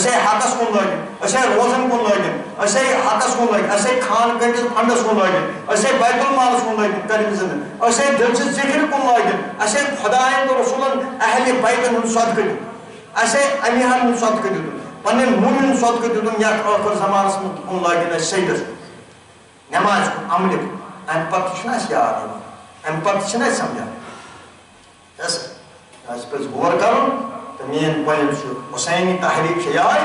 اسے حقس کن لگن اسے روزن کن لگن اسے حقس کن لگن اسے خان کٹس فنڈس کن لگن اسے بیت المالس کن لگن کریم زندہ اسے دل سے ذکر کن لگن اسے خدایت و رسولن اہل بیتن ہن صدقہ دیتن اسے امیہن ہن صدقہ دیتن پنن مومن صدقہ دیتن یا آخر زمانس من کن لگن اسے سیدس نماز کن عمل کن ام پتہ چھنا اس یاد ام پتہ چھنا سمجھا اس پہ غور کرن تو مین پوائنٹ حسینی تحریک یہ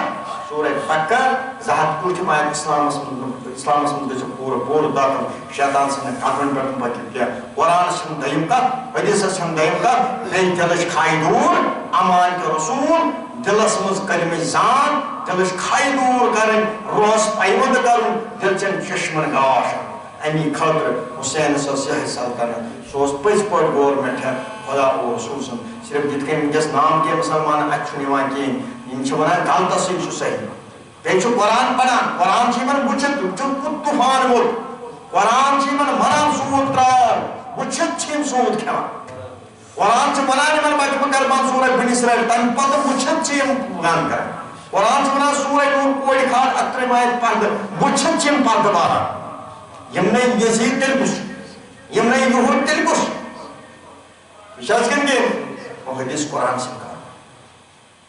سورہ فکر زہت پوچھ مائن اسلامس من گھو پور داخل شیطان سن قدمن پہ بچن کیا قرآن سن دیم کت حدیث سن دیم کت بی دلش کھائی دور امان کے رسول دلس مز کلمہ زان دلش کھائی دور کرن روز پیوند کرن دل چن چشمن گاش امی خاطر حسین سیاہ سلطنت سوز پز پہ گورمنٹ ہے خدا و رسول سن صرف جت کن ونکس نام کے مسلمان اتھان کہین ونان غلط سی صحیح بیچ قرآن پڑھان قرآن وچت طوفان وول قرآن ونان سود ترار وچت سود کھان قرآن ونان بچ بہ کر منصور بن اسرائیل تم پتہ وچت ونان کر قرآن ونان سورہ نور کوڑ کھان اتر مائل پردہ وچت پردہ باران یم یزید تیل کس یم یہود تیل کس شاز کن گے وہ حدیث قرآن سے کہا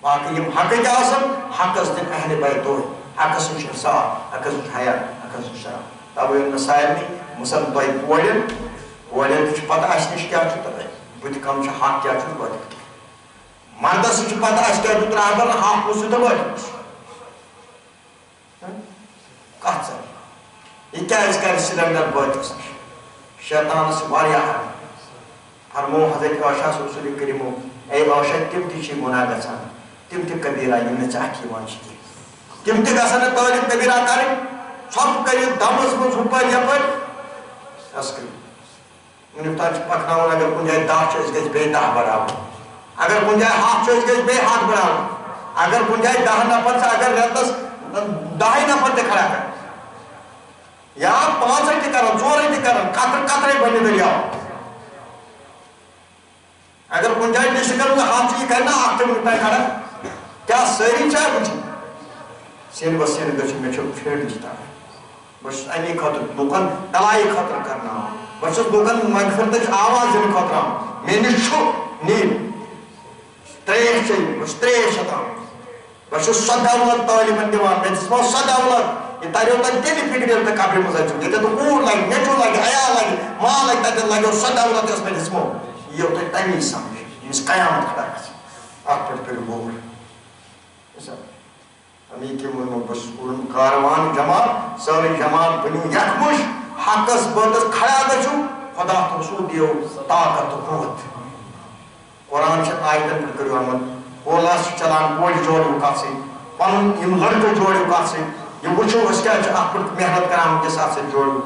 باقی یم حق کیا آسن حق اس دن اہل بیت ہوئے حق اس دن صاف حق اس دن حیات حق اس دن شراب تب وہ مسائل نہیں مسلم دوئی پوڑین کچھ پتہ اس نش کیا چھو تر بہت کم چھ حق کیا چھو بہت مرد اس چھ پتہ اس کیا چھو تر اگر حق اس دن بہت کہت سر یہ کیا اس کا سلنڈر بہت اس نش شیطان سے واریا ہے فرمو حضرت عائشہ رسول کریمو اے عائشہ تم تہ گناہ گژھان تم تہ کبیرہ یم نہ ژےٚ یوان چھ تم تہ گژھن تعلیم کبیرہ کرٕنۍ ژھۄپہٕ کٔرِتھ دمس منٛز ہُپٲرۍ یپٲرۍ بس کٔرِو وُنیُک تام چھِ پکناوان اگر کُنہِ جایہِ 10 چھِ أسۍ گژھِ بیٚیہِ 10 بڑاوُن اگر کُنہِ جایہِ 100 چھِ أسۍ گژھِ بیٚیہِ 100 بڑاوُن اگر کُنہِ جایہِ 10 نفر چھِ اگر رٮ۪تس 10 نفر تہِ کھڑا کرن یا 5 تہِ کرن 4 تہِ کرن قطرے بنہِ دٔریاو اگر کن جائے لسٹ کروں ہاتھ یہ کرنا آپ تم اتنا کھڑا کیا ساری چاہ کچھ سین بسین گچھ میں چھو پھیڑ جتا بس اینی خاطر لوکن تلائی خاطر کرنا بس لوکن مغفرت آواز دن خاطر میں نے چھو نیل تریش چاہیے بس تریش ہتا بس صداولت تعلیم دیوان میں جس میں صداولت یہ تاریو تک تیلی فکر تک قبر مزا چھو یہ تو کور لگی نیچو لگی عیال لگی ماں لگی تک لگی صداولت اس میں جس میں یہ ہوتا ہے تمی سمجھ اس قیامت کھڑا ہے آپ پر پھر بول امی کے منو بس کاروان جماعت ساری جماعت بنیو یکمش حقس بندس کھڑا گچو خدا تو رسول دیو طاقت و قوت قرآن سے آیتن پر کریو عمل اولا سے چلان بوڑ جوڑیو کاسی پن یم لڑکو جوڑیو کاسی یہ وچو اس کیا آپ پر محنت کرام کے ساتھ سے جوڑو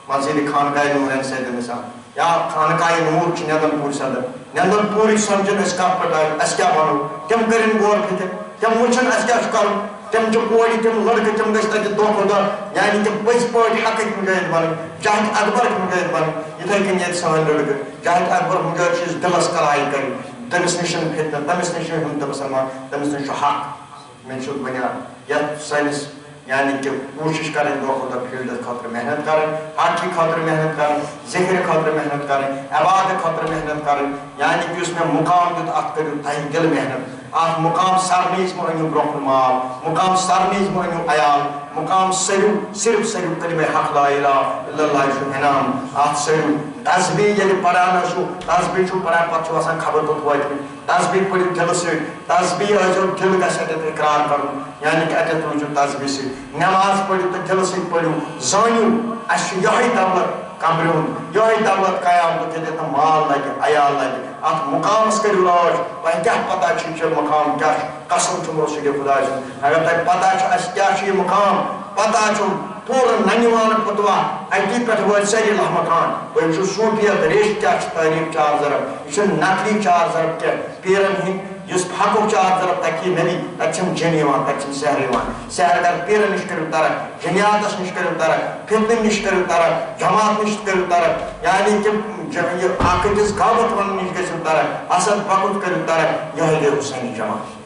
منزل خانقاہ نورین سید نسان یا خانقاہ نور چھ نیندن پوری صدر نیندن پوری سمجھن اس کپ پٹائی اس کیا بنو تم کرن غور فکر تم وچھن اس کیا کرن تم جو کوڑی تم لڑکے تم گژھِ تتہِ دۄہ کھۄتہٕ دۄہ یعنی تم پٔزۍ پٲٹھۍ حقٕکۍ مُجاہِد بنٕنۍ جاہد اکبرٕکۍ مُجاہِد بنٕنۍ یِتھے کٔنۍ ییٚتہِ سٲنۍ لڑکہٕ جاہد اکبر مُجاہِد چھِ أسۍ دِلس کراے کَرٕنۍ تٔمِس نِش چھُنہٕ فتنہٕ تٔمِس نِش چھُنہٕ ہُم تہٕ مُسلمان تٔمِس نِش چھُ حق مےٚ چھُ بنیان یتھ سٲنِس یعنی کہ کوشش کریں دو خدا فیلڈ خاطر محنت کریں حق کی خاطر محنت کریں ذکر خاطر محنت کریں عبادت خاطر محنت کریں یعنی کہ اس میں مقام دیت ات کرو تاہی دل محنت آت مقام سرنیز مہنیو برحل مال مقام سرنیز مہنیو عیال مقام صرف کلمہ حق لا الہ الا اللہ شو انام آت سرو تسبیح یعنی پڑھانا شو تسبیح شو پڑھانا پتہ چھو آسان خبر تو واتمت تسبیح پڑھو دل سے تسبیح آجو دل گژھِ اتت اقرار کرن یعنی کہ اتت روزو تسبیح سے نماز پڑھو تو دل سے پڑھو زانیو اس یہی دولت قبر ہند یہی دولت قیامت یتت مال لگہ عیال لگہ ات مقامس کرو راج تہ کیا پتہ چھ مقام کیا قسم چھ رسول خدا سن اگر تہ پتہ چھ اس کیا چھ مقام پتہ چھ پورا ننیوان فتوا اکی پہ وہ سری مکان وہ صوفیت ریش کیا تعریف 4 ضرب یہ نقلی 4 ضرب کیا پیرن ہند اس حقو 4 ضرب تکی نبی تچم جنیوان تچم سہریوان سہر اگر پیرن نش کرو ترک جنیاتس نش کرو ترک فتن نش کرو ترک جماعت نش کرو ترک یعنی کہ آکتس غابت ون نش گژھو ترک حسد بغض کرو ترک یہ حسینی جماعت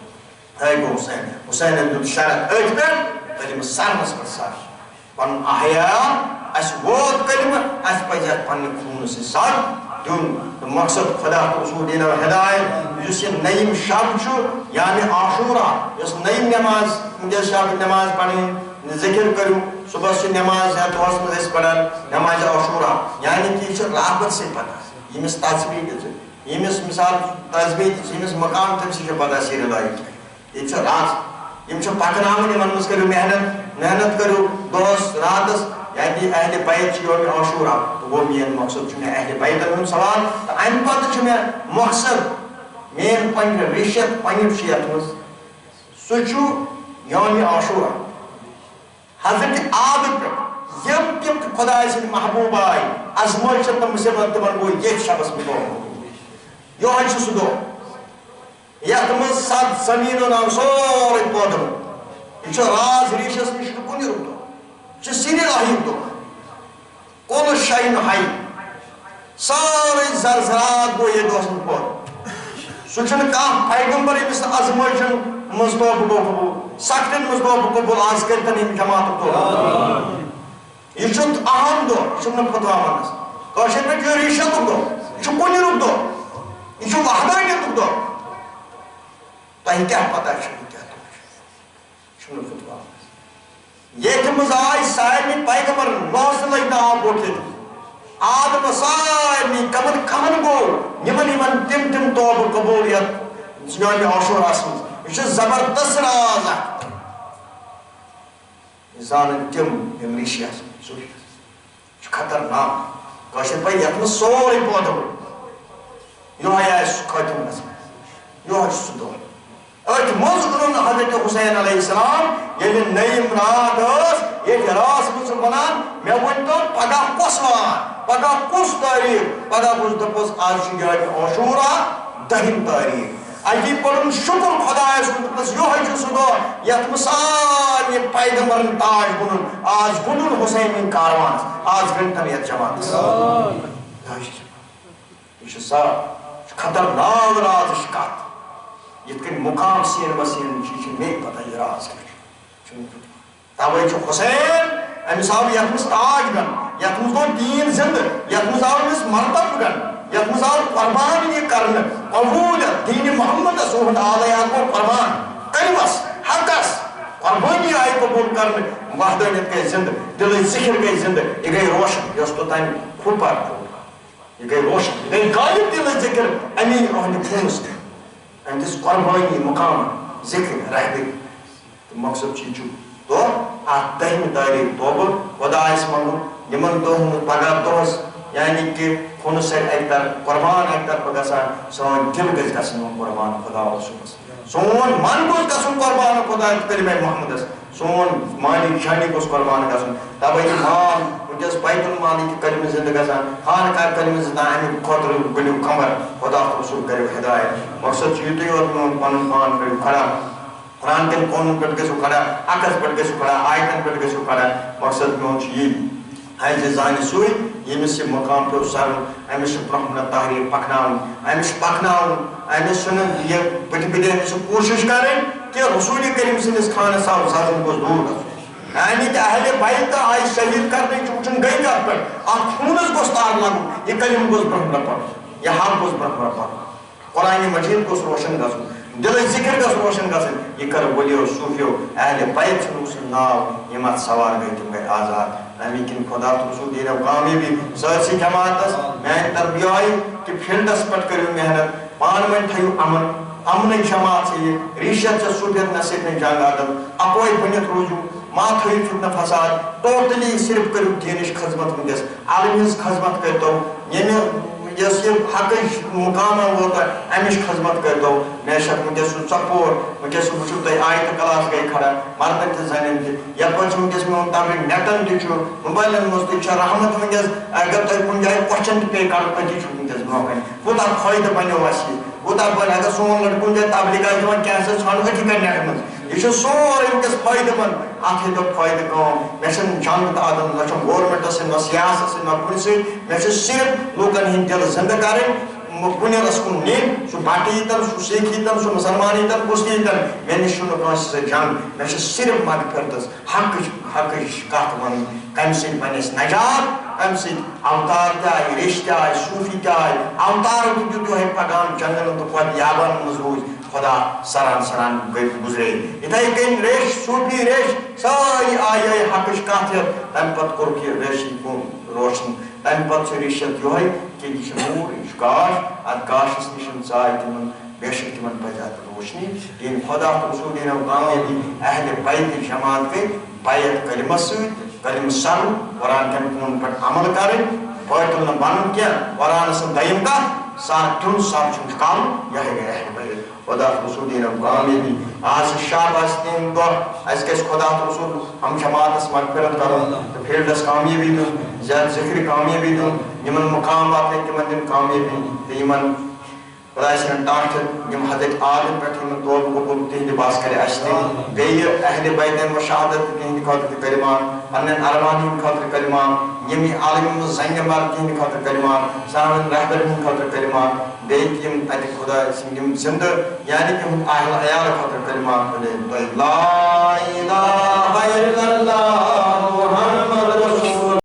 گو حسین حسین دیت شرط ات پہ کلمہ سرنس پہ سر پن احیا اس ووت کلمہ اس پہ پنہ خون سے سر دن مقصد خدا رسول دین ہدایت اس یہ نیم شب یعنی عاشورہ اس نیم نماز ونکس شب نماز پڑھیں ذکر کرو صبح سے نماز یا دہس مز پڑھان نماز عاشورہ یعنی کہ یہ رابط سے پتہ یمس تصویر یمس مثال تصویر یمس مقام تم سے پتہ سیر لائق یہ راز یم پکناون یمن مز کرو محنت کرو دہس راتس یعنی اہل بیت یوم عاشورہ تو وہ مین مقصد اہل بیتن ہند سوال تو ام پتہ میں مقصد مین پن ریشت پن شیت مز سہ یوم عاشورہ حضرت آدم پہ یم تم خدا سن محبوب آئی ازمائش تم مصیبت تمن گو یہ شخص میں یہ سہ دہ یت مز سد زمین آو سورے پودر یہ راز ریشس نش کن رک دہ یہ سری لاہی دہ کل شاین ہائی سارے زرزرات گو یہ دہ پود سہ پیغمبر یمس ازمائشن مز توبہ گو قبول سختن مز توبہ قبول آز کرتن یم جماعت توبہ یہ اہم دہ یہ فتوا ونس کاشر پہ یہ ریشت دہ یہ کن رک دہ یہ وحدانیت دہ تہ کیا پتہ یہ فتوا یہ مز آئی سارے پیغمبر نوس لگ ناو بوٹ آدم سارے کمن گو نمن تم توبہ قبولیت یوم عاشورہ مز یہ زبردست راز زان تم ریشی خطرناک کاشر پہ یت مز سورے پودو یہ ختم یہ سہ دہ ات مز ان حضرت حسین علیہ السلام یل نیم رات یہ راس مز ونان مے ون تو پگہ کس وار پگہ کس تاریخ پگہ کس دپس آج یوم عاشورہ 10 تاریخ اتی پڑھن شکر خدا سندس یہ سہ دہ یت مز سارے پیغمبرن تاج بنن آج بنن حسین کاروان آج گنتن یت جماعت یہ سا خطرناک راز کت یتھ مقام سین وسین یہ میرے پتہ یہ راز توے حسین امس آو یت مز تاج گن یت مز گو دین زندہ یت مز آو امس مرتب گن یت مز آو قربان یہ کرنے قبولیت دین محمد صلی علیہ کو قربان کلمس حقس قربانی آئی قبول کرنے وحدانیت گئی زندہ دل ذکر گئی زندہ یہ گئی روشن یہ توتان کھوپر یہ گئی روشن یہ گئی غالب دل ذکر امی اہل خونس امس قربانی مقام ذکر رہبری مقصد چیز تو ات 10 تاریخ توبہ خدا منگن یمن دہن پگہ دہس یعنی کہ خون سر اکتر قربان اکتر پہ گھان سون دل گھس گھن قربان خدا صبح سون من گوس گھن قربان خدا کلمہ محمدس سون مالی شانی گوس قربان گھن تبھی مال ونکس بیت المال کی کلمہ زندہ گھان خانقاہ کلمہ زندہ امہ خطر بنو کمر خدا رسول کرو ہدایت مقصد یہ یوت پن پان کرو کھڑا قرآن کن قانون پہ گھو کھڑا عقل پہ گھو کھڑا آیتن پہ گھو کھڑا مقصد میون یہ ہے زان سوئی یمس یہ مقام پہ سر امس برہمن تحریر پکناؤن امس پکناؤن امس یہ پتہ پتہ امس کوشش کریں کہ رسول کریم سندس خانہ صاحب سازن گوس دور گھن یعنی کہ اہل بیت آئی شہید کرنے چوچن گئی کر پہ ات خونس گوس تار لگو یہ کلم گوس برہمن پڑھ یہ حق گوس برہمن پڑھ قرآن مجید گوس روشن گھن دل ذکر گھس روشن گھن یہ کر ولیو صوفیو اہل بیت سن ناو یم ات سوار گئی تم گئی آزاد امی کن خدا رسول دین کامیابی سرسی جماعت میان تربیائی کہ فیلڈس پٹ کرو محنت پان من تھیو امن جماعت سے ریشت سے صوبیت نصیب میں جنگ آدم اپوئی بنیت روزو ما تھیو فتنہ فساد ٹوٹلی صرف کرو دینش خدمت ونکس عالمس خدمت کرتو یس یہ حق مقام ہوتا ہے امش خدمت کرتو میں شک ونکس سپور ونکس وچھو تہ آیت کلاس گئی کھڑا مردن تہ زنن تہ یپچ ونکس میون تابع نیٹن تہ چھو موبائلن مز تہ چھ رحمت ونکس اگر تہ کن جائے کوسچن تہ پے کر پتہ چھو ونکس برونہ کوتا فائدہ بنیو اسی کوتا بن اگر سون لڑ کن جائے تبلیغ دِوان کینسر ژھانڈو أتھی کر نیٹ مز یہ سورے ونکس فائدہ مند ات ہیتو فائدہ کم مے چھن جنگ تہ آدم نہ چھم گورنمنٹ سن نہ سیاست سن نہ کن سی مے چھ صرف لوکن ہند دل زندہ کریں بنیرس کن نین سہ بٹ یتن سہ سکھ یتن سہ مسلمان یتن کس یتن مے نش کانس سۭتۍ جنگ مے صرف مغفرتس حقٕچ کتھ ون کمہِ سۭتۍ بنس نجات کمہِ سۭتۍ اوتار تہِ آیہِ ریش تہِ آیہِ صوٗفی تہِ آیہِ اوتار تہِ دیُت یِہوٚے پگان جنگلن تہٕ پتہٕ یابن منٛز روٗدۍ خدا سران سران گزرے یِتھَے کٔنۍ ریش صوٗفی ریش سٲری آیہِ یِہوٚے حقٕچ کتھ ہٮ۪تھ تمہِ پتہٕ کوٚرُکھ یہِ ریشی کُن روشن تمہِ پتہٕ چھُ ریشت یِہوٚے کہِ یہِ چھُ نوٗر یہِ چھُ گاش اتھ گاشس نِش ژاے تِمن بے شک تمن پزِ اتھ روشنی دین خدا تو رسول دین کامیابی اہل بیت جماعت گئی بیت کلمہ سۭتۍ کلمہ سر قرآن کٮ۪ن قوٗنن پٮ۪ٹھ عمل کرٕنۍ بٲطل نہٕ بنُن کینٛہہ قرآن سٕنٛز دوٚیِم کتھ سر دیُن سر چھُنہٕ ٹھُکاوُن یِہوٚے گٔے اہل بیت خدا تو رسول دین کامیابی آز شب آسہِ تمہِ دۄہ اَسہِ گژھِ خدا تو رسول ہم جماعتس مغفرت کرُن تہٕ فیٖلڈس کامیٲبی دیُن زیادٕ ذِکرِ کامیٲبی دیُن یِمن مقامات لٔگۍ تِمن دِنۍ کامیٲبی تہٕ یِمن خدا سٕنٛدٮ۪ن ٹاٹھن یِم حضرت عادل پٮ۪ٹھ یِمن توبہٕ قبوٗل تِہنٛدِ بس کرِ اَسہِ تہِ بیٚیہِ اہلِ بیتن و شہادت تِہنٛدِ خٲطرٕ تہِ کلمان پننٮ۪ن ارمان ہٕنٛدِ خٲطرٕ کلمان یِم یہِ عالمہِ منٛز زنگہِ مر تِہنٛدِ خٲطرٕ کلمان سانٮ۪ن رہبرن ہٕنٛدِ خٲطرٕ کلمان بیٚیہِ تہِ یِم اتہِ خدا سٕنٛدۍ یِم زِندٕ یعنی کہِ یِہُنٛد اہل عیال خٲطرٕ کلمان لا الہ الا اللہ